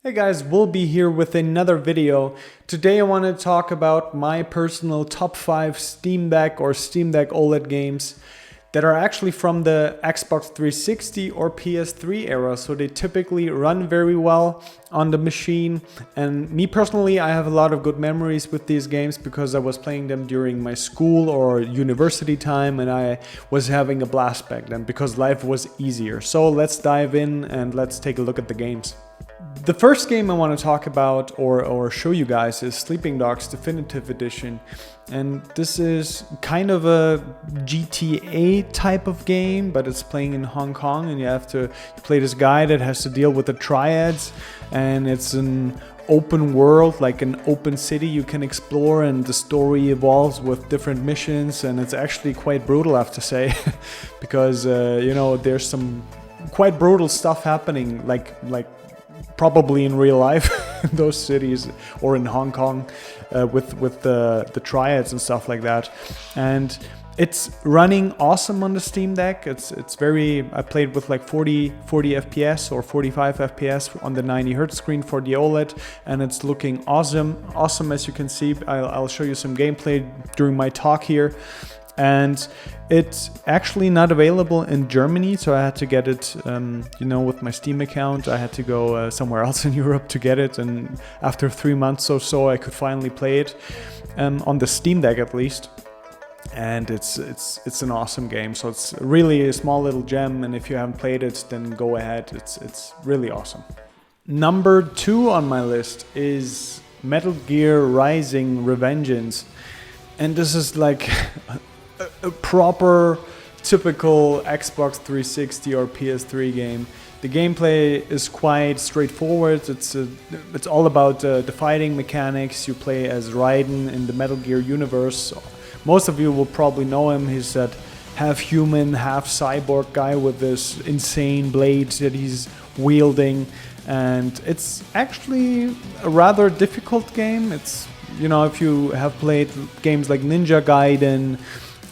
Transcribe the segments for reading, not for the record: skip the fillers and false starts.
Hey guys, we'll be here with another video. Today I want to talk about my personal top 5 Steam Deck or Steam Deck OLED games that are actually from the Xbox 360 or PS3 era. So they typically run very well on the machine. And me personally, I have a lot of good memories with these games because I was playing them during my school or university time and I was having a blast back then because life was easier. So let's dive in and let's take a look at the games. The first game I want to talk about or show you guys is Sleeping Dogs Definitive Edition. And this is kind of a GTA type of game, but it's playing in Hong Kong and you play this guy that has to deal with the triads, and it's an open world, like an open city you can explore, and the story evolves with different missions, and it's actually quite brutal, I have to say, because there's some quite brutal stuff happening, like probably in real life in those cities or in Hong Kong with the triads and stuff like that. And it's running awesome on the Steam Deck. I played with like 40 FPS or 45 FPS on the 90 Hz screen for the OLED, and it's looking awesome as you can see. I'll show you some gameplay during my talk here. And it's actually not available in Germany, so I had to get it, with my Steam account. I had to go somewhere else in Europe to get it, and after 3 months or so, I could finally play it on the Steam Deck at least. And it's an awesome game. So it's really a small little gem, and if you haven't played it, then go ahead. It's really awesome. Number 2 on my list is Metal Gear Rising: Revengeance, and this is like a proper, typical Xbox 360 or PS3 game. The gameplay is quite straightforward. It's all about the fighting mechanics. You play as Raiden in the Metal Gear universe. Most of you will probably know him. He's that half human, half cyborg guy with this insane blade that he's wielding. And it's actually a rather difficult game. It's, if you have played games like Ninja Gaiden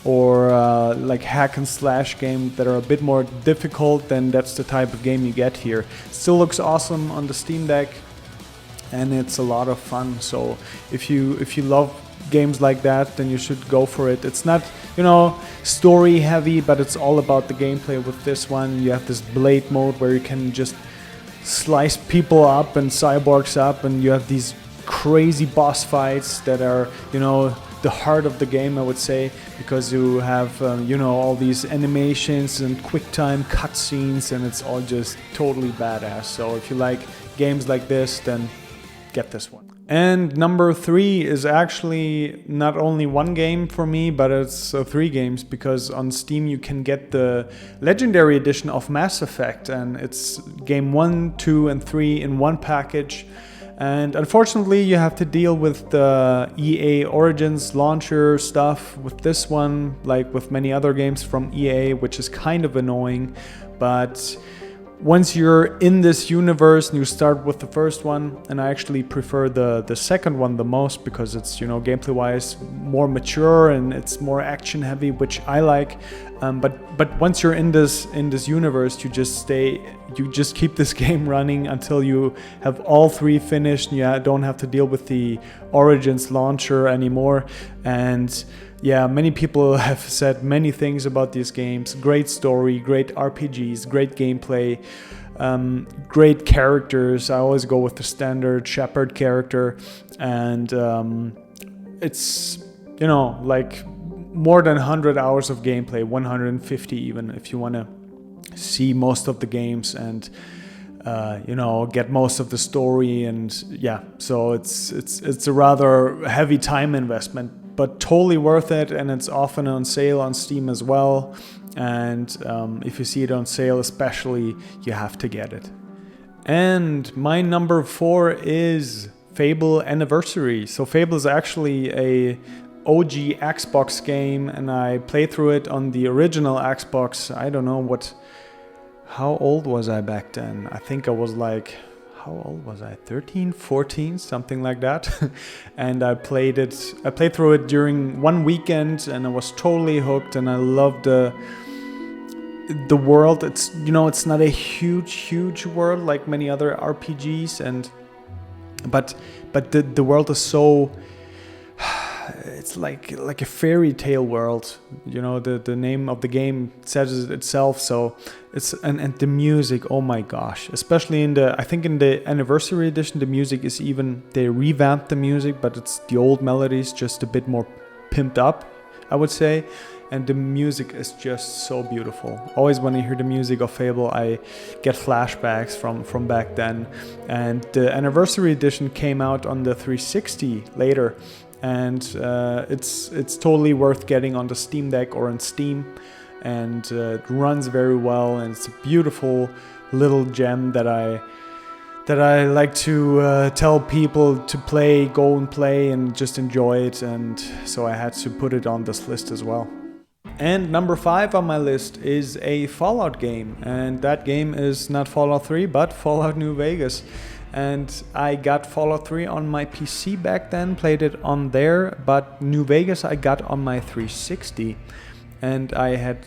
or like hack and slash games that are a bit more difficult, then that's the type of game you get here. Still looks awesome on the Steam Deck, and it's a lot of fun. So if you love games like that, then you should go for it. It's not story heavy, but it's all about the gameplay with this one. You have this blade mode where you can just slice people up and cyborgs up, and you have these crazy boss fights that are the heart of the game, I would say, because you have all these animations and quick time cutscenes, and it's all just totally badass. So if you like games like this, then get this one. And number 3 is actually not only one game for me, but it's 3 games, because on Steam you can get the Legendary Edition of Mass Effect, and it's game 1, 2, and 3 in one package. And unfortunately, you have to deal with the EA Origins launcher stuff with this one, like with many other games from EA, which is kind of annoying. But once you're in this universe and you start with the first one, and I actually prefer the second one the most because it's gameplay wise more mature and it's more action heavy, which I like. But once you're in this universe, you just keep this game running until you have all 3 finished, and you don't have to deal with the Origins launcher anymore. And yeah, many people have said many things about these games. Great story, great RPGs, great gameplay, great characters. I always go with the standard Shepard character, and it's like more than 100 hours of gameplay, 150 even, if you want to see most of the games and get most of the story. And yeah, so it's a rather heavy time investment, but totally worth it, and it's often on sale on Steam as well. And if you see it on sale especially, you have to get it. And my number 4 is Fable Anniversary. So Fable is actually a OG Xbox game, and I played through it on the original Xbox. I don't know how old was I back then? I think I was like, how old was I? 13, 14, something like that. And I played through it during one weekend, and I was totally hooked, and I loved the world, it's, you know, it's not a huge world like many other RPGs, and but the world is so, it's like a fairy tale world, you know. The name of the game says it itself. So it's, and the music, oh my gosh, especially in the, I think in the Anniversary Edition, the music is even, they revamped the music, but it's the old melodies, just a bit more pimped up, I would say. And the music is just so beautiful. Always when I hear the music of Fable, I get flashbacks from back then. And the Anniversary Edition came out on the 360 later, and it's totally worth getting on the Steam Deck or on Steam. And it runs very well, and it's a beautiful little gem that I like to tell people to play, go and play and just enjoy it. And so I had to put it on this list as well. And number 5 on my list is a Fallout game, and that game is not Fallout 3 but Fallout New Vegas. And I got Fallout 3 on my PC back then, played it on there, but New Vegas I got on my 360, and I had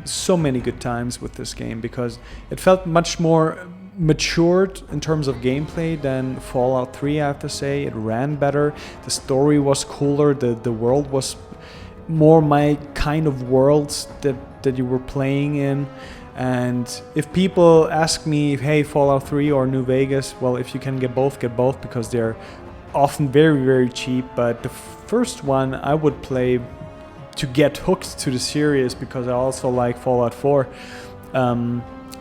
so many good times with this game because it felt much more matured in terms of gameplay than Fallout 3, I have to say. It ran better, the story was cooler, the world was more my kind of worlds that you were playing in. And if people ask me, hey, Fallout 3 or New Vegas, well, if you can get both, because they're often very cheap. But the first one I would play to get hooked to the series, because I also like Fallout 4,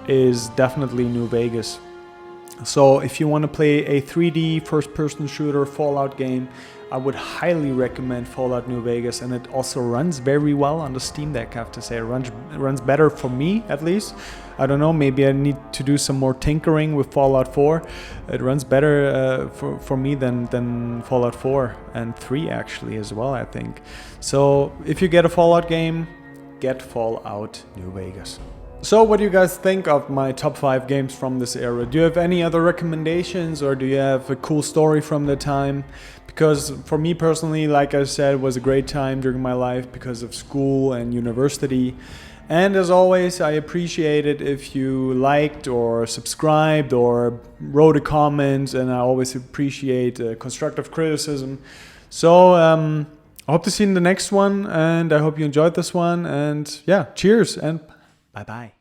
is definitely New Vegas. So if you want to play a 3D first-person shooter Fallout game, I would highly recommend Fallout New Vegas, and it also runs very well on the Steam Deck, I have to say. It runs better for me, at least. I don't know, maybe I need to do some more tinkering with Fallout 4. It runs better for me than Fallout 4 and 3 actually as well, I think. So if you get a Fallout game, get Fallout New Vegas. So what do you guys think of my top 5 games from this era? Do you have any other recommendations, or do you have a cool story from the time? Because for me personally, like I said, it was a great time during my life because of school and university. And as always, I appreciate it if you liked or subscribed or wrote a comment, and I always appreciate constructive criticism. So I hope to see you in the next one, and I hope you enjoyed this one. And yeah, cheers and bye-bye.